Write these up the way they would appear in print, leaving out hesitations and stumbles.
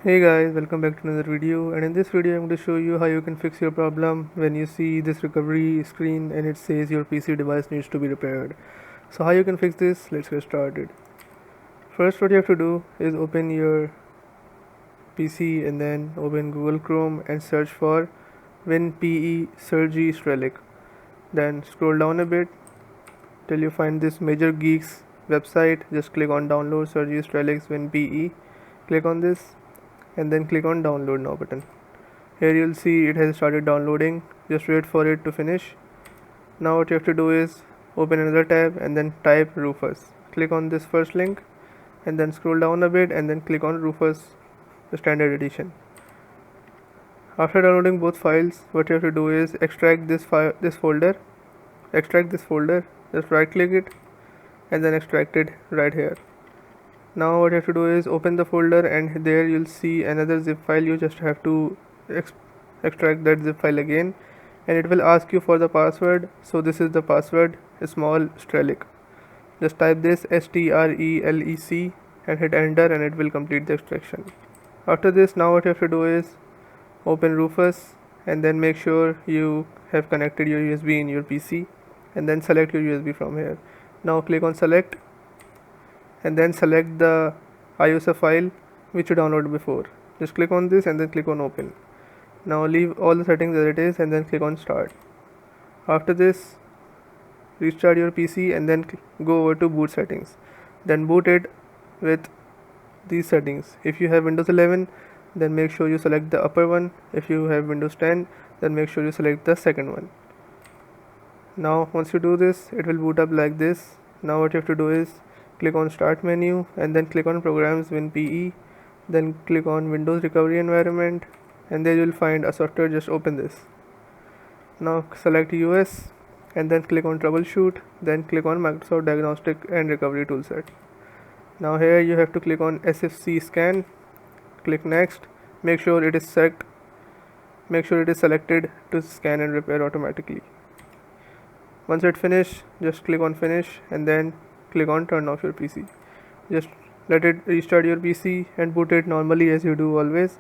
Hey guys, welcome back to another video, and in this video I'm going to show you how you can fix your problem when you see this recovery screen and it says your PC device needs to be repaired. So how you can fix this, let's get started. First what you have to do is open your PC and then open Google Chrome and search for WinPE Surgy Strelic. Then scroll down a bit till you find this Major Geeks website. Just click on download Surgy Strelic's WinPE. Click on this and then click on download now button. Here you'll see it has started downloading. Just wait for it to finish. Now what you have to do is open another tab and then type Rufus. Click on this first link and then scroll down a bit and then click on Rufus, the standard edition. After downloading both files, what you have to do is extract this folder. Just right click it and then extract it right here. Now what you have to do is open the folder and there you'll see another zip file. You just have to extract that zip file again and it will ask you for the password. So this is the password, small Strelic. Just type this STRELEC and hit enter and it will complete the extraction. After this, now what you have to do is open Rufus and then make sure you have connected your USB in your PC and then select your USB from here. Now click on select and then select the ISO file which you downloaded before. Just click on this and then click on open. Now leave all the settings as it is and then click on start. After this, restart your PC and then go over to boot settings. Then boot it with these settings. If you have Windows 11, then make sure you select the upper one. If you have Windows 10, then make sure you select the second one. Now once you do this, it will boot up like this. Now what you have to do is click on start menu and then click on programs WinPE, then click on Windows recovery environment and there you will find a software. Just open this. Now select US and then click on troubleshoot, then click on Microsoft Diagnostic and Recovery Toolset. Now here you have to click on SFC scan, click next, make sure it is selected to scan and repair automatically. Once it finishes, just click on finish and then click on turn off your PC. Just let it restart your PC and boot it normally as you do always.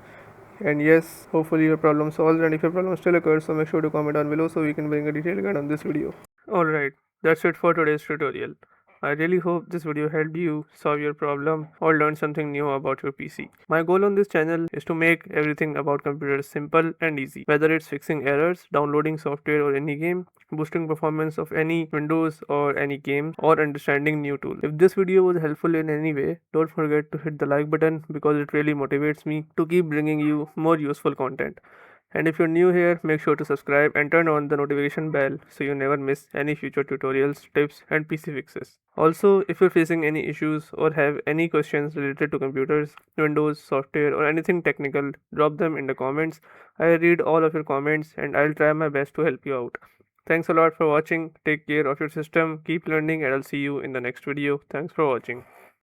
And yes, hopefully your problem solved, and if your problem still occurs, so make sure to comment down below so we can bring a detailed guide on this video. Alright, that's it for today's tutorial. I really hope this video helped you solve your problem or learn something new about your PC. My goal on this channel is to make everything about computers simple and easy, whether it's fixing errors, downloading software or any game, boosting performance of any Windows or any game, or understanding new tools. If this video was helpful in any way, don't forget to hit the like button because it really motivates me to keep bringing you more useful content. And if you're new here, make sure to subscribe and turn on the notification bell so you never miss any future tutorials, tips and PC fixes. Also, if you're facing any issues or have any questions related to computers, Windows, software or anything technical, drop them in the comments. I read all of your comments and I'll try my best to help you out. Thanks a lot for watching. Take care of your system, keep learning and I'll see you in the next video. Thanks for watching.